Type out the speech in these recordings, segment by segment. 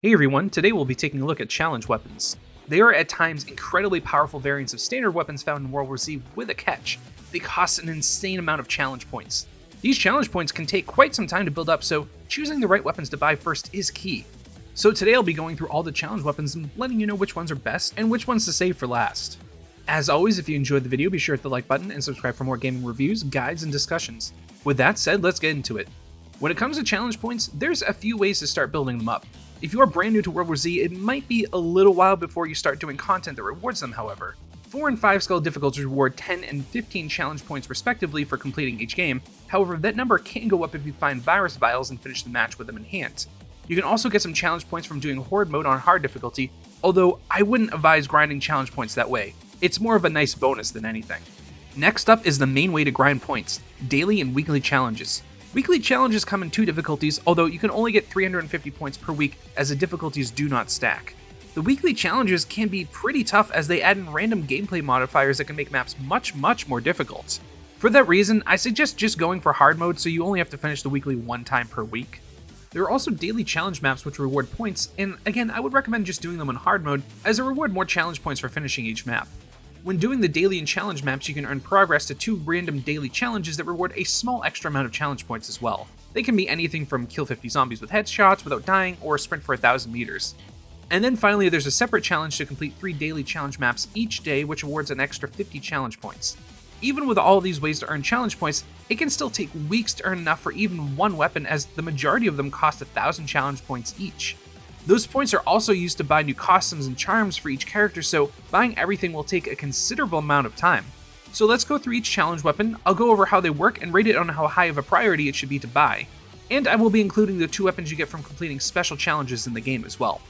Hey everyone, today we'll be taking a look at challenge weapons. They are at times incredibly powerful variants of standard weapons found in World War Z with a catch. They cost an insane amount of challenge points. These challenge points can take quite some time to build up, so choosing the right weapons to buy first is key. So today I'll be going through all the challenge weapons and letting you know which ones are best and which ones to save for last. As always, if you enjoyed the video, be sure to hit the like button and subscribe for more gaming reviews, guides, and discussions. With that said, let's get into it. When it comes to challenge points, there's a few ways to start building them up. If you are brand new to World War Z, it might be a little while before you start doing content that rewards them, however. 4 and 5 skull difficulties reward 10 and 15 challenge points respectively for completing each game, however that number can go up if you find virus vials and finish the match with them in hand. You can also get some challenge points from doing horde mode on hard difficulty, although I wouldn't advise grinding challenge points that way. It's more of a nice bonus than anything. Next up is the main way to grind points, daily and weekly challenges. Weekly challenges come in 2 difficulties, although you can only get 350 points per week as the difficulties do not stack. The weekly challenges can be pretty tough as they add in random gameplay modifiers that can make maps much more difficult. For that reason, I suggest just going for hard mode so you only have to finish the weekly 1 time per week. There are also daily challenge maps which reward points, and again I would recommend just doing them in hard mode as they reward more challenge points for finishing each map. When doing the daily and challenge maps, you can earn progress to 2 random daily challenges that reward a small extra amount of challenge points as well. They can be anything from kill 50 zombies with headshots without dying, or sprint for 1,000 meters. And then finally, there's a separate challenge to complete 3 daily challenge maps each day, which awards an extra 50 challenge points. Even with all of these ways to earn challenge points, it can still take weeks to earn enough for even one weapon, as the majority of them cost 1,000 challenge points each. Those points are also used to buy new costumes and charms for each character, so buying everything will take a considerable amount of time. So let's go through each challenge weapon, I'll go over how they work and rate it on how high of a priority it should be to buy. And I will be including the 2 weapons you get from completing special challenges in the game as well.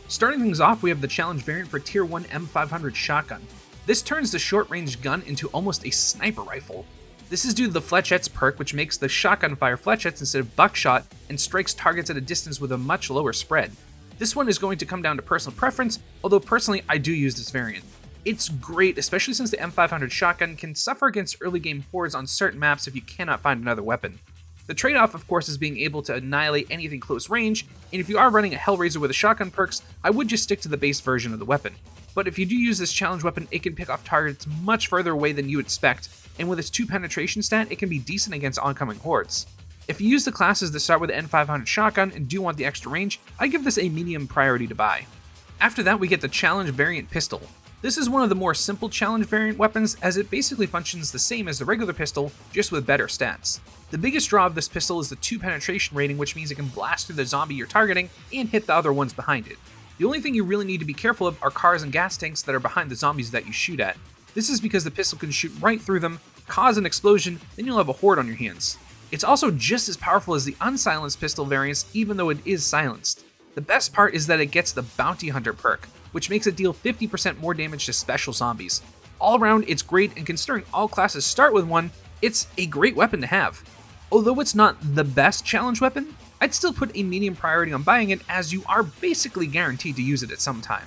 Starting things off, we have the challenge variant for Tier 1 M500 shotgun. This turns the short-range gun into almost a sniper rifle. This is due to the flechettes perk, which makes the shotgun fire flechettes instead of buckshot and strikes targets at a distance with a much lower spread. This one is going to come down to personal preference, although personally I do use this variant. It's great, especially since the M500 shotgun can suffer against early game hordes on certain maps if you cannot find another weapon. The trade-off of course is being able to annihilate anything close range, and if you are running a Hellraiser with the shotgun perks, I would just stick to the base version of the weapon. But if you do use this challenge weapon, it can pick off targets much further away than you would expect, and with its 2 penetration stat, it can be decent against oncoming hordes. If you use the classes that start with the N500 shotgun and do want the extra range, I give this a medium priority to buy. After that we get the challenge variant pistol. This is one of the more simple challenge variant weapons as it basically functions the same as the regular pistol, just with better stats. The biggest draw of this pistol is the 2 penetration rating, which means it can blast through the zombie you're targeting and hit the other ones behind it. The only thing you really need to be careful of are cars and gas tanks that are behind the zombies that you shoot at. This is because the pistol can shoot right through them, cause an explosion, then you'll have a horde on your hands. It's also just as powerful as the unsilenced pistol variants, even though it is silenced. The best part is that it gets the Bounty Hunter perk, which makes it deal 50% more damage to special zombies. All around, it's great, and considering all classes start with one, it's a great weapon to have. Although it's not the best challenge weapon, I'd still put a medium priority on buying it as you are basically guaranteed to use it at some time.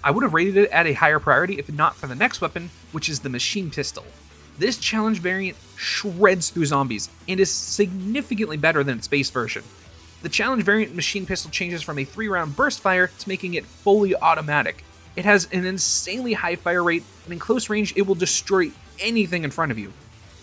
I would have rated it at a higher priority if not for the next weapon, which is the machine pistol. This challenge variant shreds through zombies and is significantly better than its base version. The challenge variant machine pistol changes from a 3-round burst fire to making it fully automatic. It has an insanely high fire rate, and in close range it will destroy anything in front of you.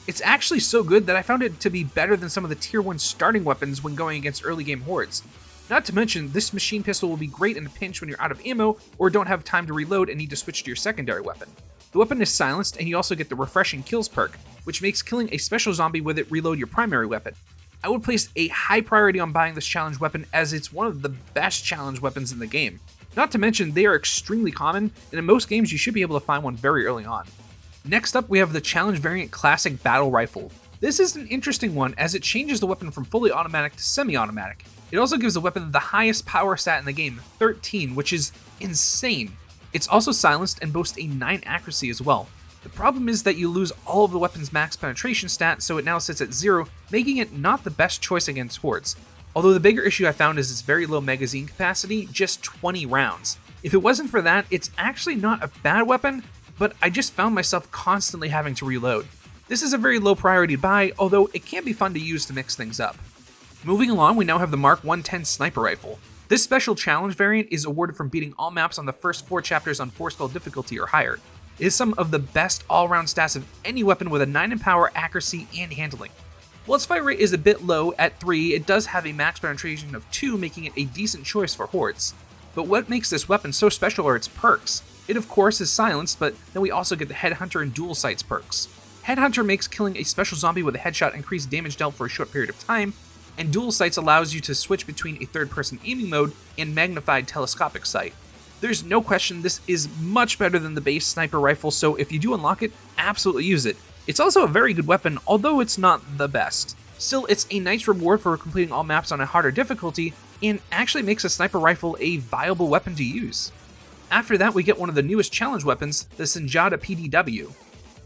It's actually so good that I found it to be better than some of the tier 1 starting weapons when going against early game hordes. Not to mention, this machine pistol will be great in a pinch when you're out of ammo or don't have time to reload and need to switch to your secondary weapon. The weapon is silenced, and you also get the Refreshing Kills perk, which makes killing a special zombie with it reload your primary weapon. I would place a high priority on buying this challenge weapon as it's one of the best challenge weapons in the game. Not to mention, they are extremely common, and in most games you should be able to find one very early on. Next up, we have the challenge variant Classic Battle Rifle. This is an interesting one as it changes the weapon from fully automatic to semi-automatic. It also gives the weapon the highest power stat in the game, 13, which is insane. It's also silenced and boasts a 9 accuracy as well. The problem is that you lose all of the weapon's max penetration stat, so it now sits at 0, making it not the best choice against hordes. Although the bigger issue I found is its very low magazine capacity, just 20 rounds. If it wasn't for that, it's actually not a bad weapon, but I just found myself constantly having to reload. This is a very low priority buy, although it can be fun to use to mix things up. Moving along, we now have the Mark 110 sniper rifle. This special challenge variant is awarded from beating all maps on the first 4 chapters on 4-skull difficulty or higher. It is some of the best all-around stats of any weapon with a 9 in power, accuracy, and handling. While its fire rate is a bit low at 3, it does have a max penetration of 2, making it a decent choice for hordes. But what makes this weapon so special are its perks. It of course is silenced, but then we also get the Headhunter and Dual Sights perks. Headhunter makes killing a special zombie with a headshot increase damage dealt for a short period of time, and Dual Sights allows you to switch between a third-person aiming mode and magnified telescopic sight. There's no question this is much better than the base sniper rifle, so if you do unlock it, absolutely use it. It's also a very good weapon, although it's not the best. Still, it's a nice reward for completing all maps on a harder difficulty, and actually makes a sniper rifle a viable weapon to use. After that, we get one of the newest challenge weapons, the Senjata PDW.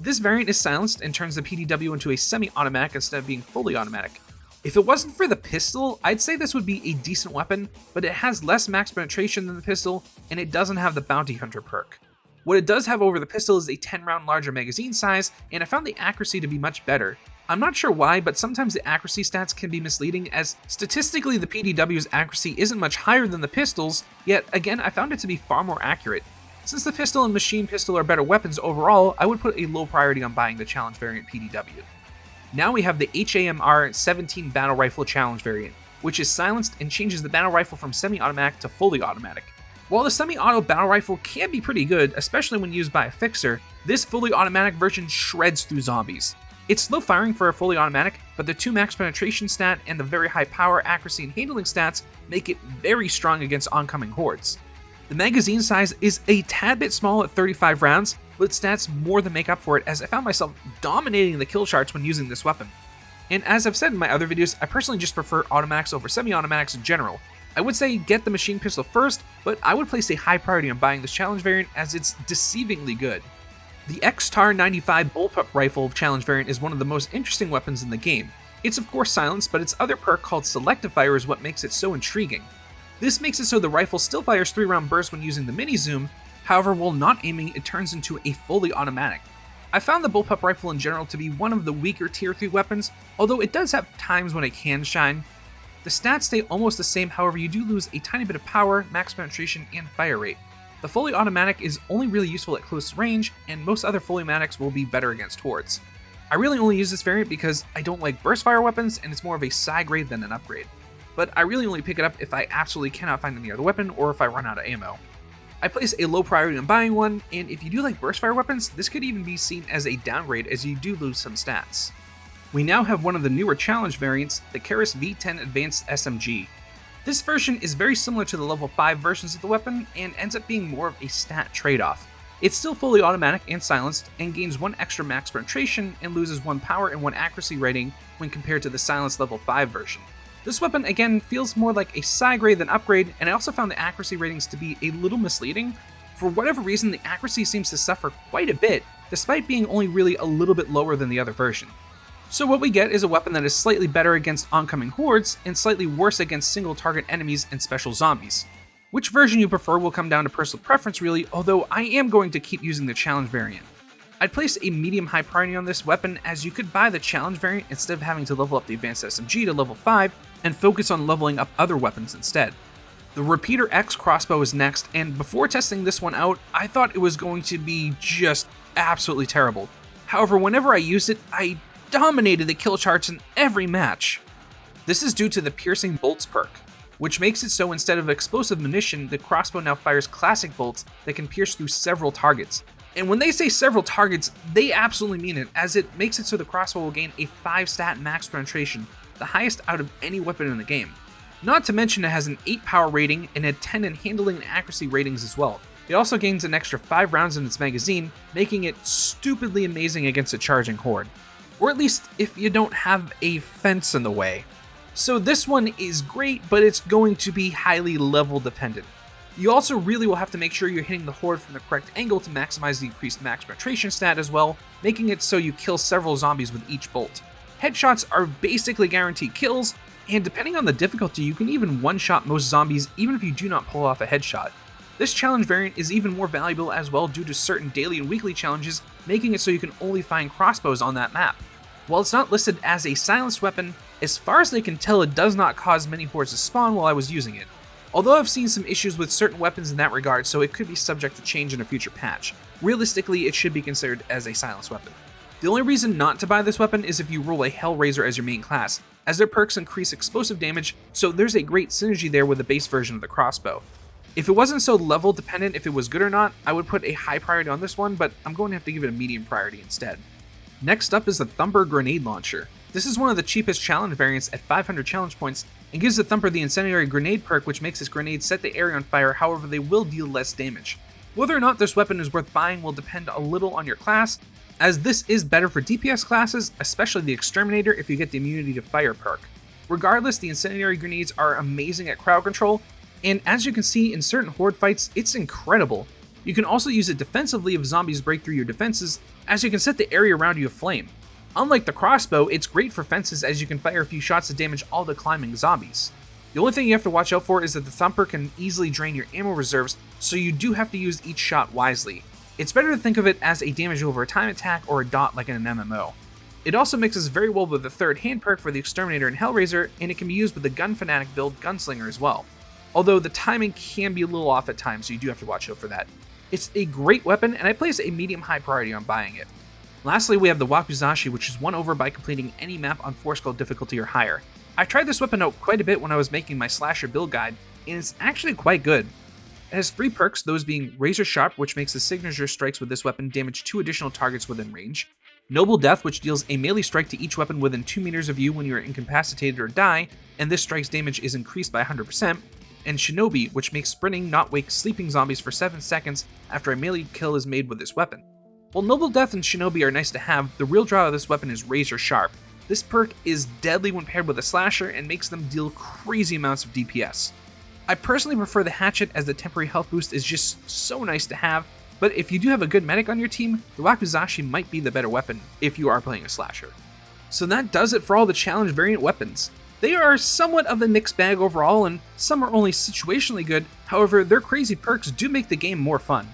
This variant is silenced and turns the PDW into a semi-automatic instead of being fully automatic. If it wasn't for the pistol, I'd say this would be a decent weapon, but it has less max penetration than the pistol, and it doesn't have the Bounty Hunter perk. What it does have over the pistol is a 10-round larger magazine size, and I found the accuracy to be much better. I'm not sure why, but sometimes the accuracy stats can be misleading, as statistically the PDW's accuracy isn't much higher than the pistol's, yet again I found it to be far more accurate. Since the pistol and machine pistol are better weapons overall, I would put a low priority on buying the challenge variant PDW. Now we have the HAMR 17 Battle Rifle challenge variant, which is silenced and changes the battle rifle from semi-automatic to fully automatic. While the semi-auto battle rifle can be pretty good, especially when used by a fixer, this fully automatic version shreds through zombies. It's slow firing for a fully automatic, but the 2 max penetration stat and the very high power, accuracy, and handling stats make it very strong against oncoming hordes. The magazine size is a tad bit small at 35 rounds, but stats more than make up for it, as I found myself dominating the kill charts when using this weapon. And as I've said in my other videos, I personally just prefer automatics over semi-automatics in general. I would say get the machine pistol first, but I would place a high priority on buying this challenge variant as it's deceivingly good. The XTAR 95 Bullpup Rifle challenge variant is one of the most interesting weapons in the game. It's of course silenced, but its other perk called Selective Fire is what makes it so intriguing. This makes it so the rifle still fires 3-round bursts when using the mini zoom, however while not aiming it turns into a fully automatic. I found the Bullpup Rifle in general to be one of the weaker tier 3 weapons, although it does have times when it can shine. The stats stay almost the same, however you do lose a tiny bit of power, max penetration, and fire rate. The fully automatic is only really useful at close range, and most other fully automatics will be better against hordes. I really only use this variant because I don't like burst fire weapons and it's more of a side grade than an upgrade. But I really only pick it up if I absolutely cannot find any other weapon or if I run out of ammo. I place a low priority on buying one, and if you do like burst fire weapons, this could even be seen as a downgrade as you do lose some stats. We now have one of the newer challenge variants, the Karis V10 Advanced SMG. This version is very similar to the level 5 versions of the weapon and ends up being more of a stat trade-off. It's still fully automatic and silenced, and gains 1 extra max penetration and loses 1 power and 1 accuracy rating when compared to the silenced level 5 version. This weapon again feels more like a side grade than upgrade, and I also found the accuracy ratings to be a little misleading. For whatever reason, the accuracy seems to suffer quite a bit, despite being only really a little bit lower than the other version. So what we get is a weapon that is slightly better against oncoming hordes, and slightly worse against single target enemies and special zombies. Which version you prefer will come down to personal preference really, although I am going to keep using the challenge variant. I'd place a medium-high priority on this weapon, as you could buy the challenge variant instead of having to level up the advanced SMG to level 5 and focus on leveling up other weapons instead. The Repeater X Crossbow is next, and before testing this one out, I thought it was going to be just absolutely terrible. However, whenever I used it, I dominated the kill charts in every match. This is due to the Piercing Bolts perk, which makes it so instead of explosive munition, the crossbow now fires classic bolts that can pierce through several targets. And when they say several targets, they absolutely mean it, as it makes it so the crossbow will gain a 5 stat max penetration, the highest out of any weapon in the game. Not to mention it has an 8 power rating and a 10 in handling and accuracy ratings as well. It also gains an extra 5 rounds in its magazine, making it stupidly amazing against a charging horde. Or at least if you don't have a fence in the way. So this one is great, but it's going to be highly level dependent. You also really will have to make sure you're hitting the horde from the correct angle to maximize the increased max penetration stat as well, making it so you kill several zombies with each bolt. Headshots are basically guaranteed kills, and depending on the difficulty, you can even one-shot most zombies even if you do not pull off a headshot. This challenge variant is even more valuable as well due to certain daily and weekly challenges, making it so you can only find crossbows on that map. While it's not listed as a silenced weapon, as far as they can tell it does not cause many hordes to spawn while I was using it. Although I've seen some issues with certain weapons in that regard, so it could be subject to change in a future patch. Realistically, it should be considered as a silence weapon. The only reason not to buy this weapon is if you roll a Hellraiser as your main class, as their perks increase explosive damage, so there's a great synergy there with the base version of the Crossbow. If it wasn't so level dependent if it was good or not, I would put a high priority on this one, but I'm going to have to give it a medium priority instead. Next up is the Thumper Grenade Launcher. This is one of the cheapest challenge variants at 500 challenge points, and gives the Thumper the Incendiary Grenade perk, which makes his grenades set the area on fire, however they will deal less damage. Whether or not this weapon is worth buying will depend a little on your class, as this is better for DPS classes, especially the Exterminator if you get the Immunity to Fire perk. Regardless, the Incendiary Grenades are amazing at crowd control, and as you can see in certain horde fights, it's incredible. You can also use it defensively if zombies break through your defenses, as you can set the area around you aflame. Unlike the Crossbow, it's great for fences as you can fire a few shots to damage all the climbing zombies. The only thing you have to watch out for is that the Thumper can easily drain your ammo reserves, so you do have to use each shot wisely. It's better to think of it as a damage over a time attack or a dot like in an MMO. It also mixes very well with the third hand perk for the Exterminator and Hellraiser, and it can be used with the Gun Fanatic build Gunslinger as well. Although the timing can be a little off at times, so you do have to watch out for that. It's a great weapon, and I place a medium-high priority on buying it. Lastly, we have the Wakizashi, which is won over by completing any map on 4-skull difficulty or higher. I tried this weapon out quite a bit when I was making my slasher build guide, and it's actually quite good. It has 3 perks, those being Razor Sharp, which makes the signature strikes with this weapon damage 2 additional targets within range, Noble Death, which deals a melee strike to each weapon within 2 meters of you when you are incapacitated or die, and this strike's damage is increased by 100%, and Shinobi, which makes sprinting not wake sleeping zombies for 7 seconds after a melee kill is made with this weapon. While Noble Death and Shinobi are nice to have, the real draw of this weapon is Razor Sharp. This perk is deadly when paired with a slasher and makes them deal crazy amounts of DPS. I personally prefer the Hatchet as the temporary health boost is just so nice to have, but if you do have a good medic on your team, the Wakizashi might be the better weapon if you are playing a slasher. So that does it for all the challenge variant weapons. They are somewhat of a mixed bag overall, and some are only situationally good, however their crazy perks do make the game more fun.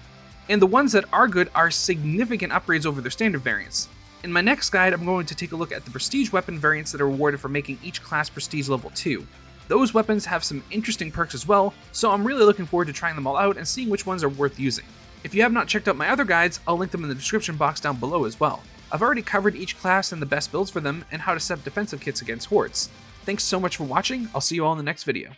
And the ones that are good are significant upgrades over their standard variants. In my next guide, I'm going to take a look at the prestige weapon variants that are rewarded for making each class prestige level 2. Those weapons have some interesting perks as well, so I'm really looking forward to trying them all out and seeing which ones are worth using. If you have not checked out my other guides, I'll link them in the description box down below as well. I've already covered each class and the best builds for them, and how to set up defensive kits against hordes. Thanks so much for watching, I'll see you all in the next video.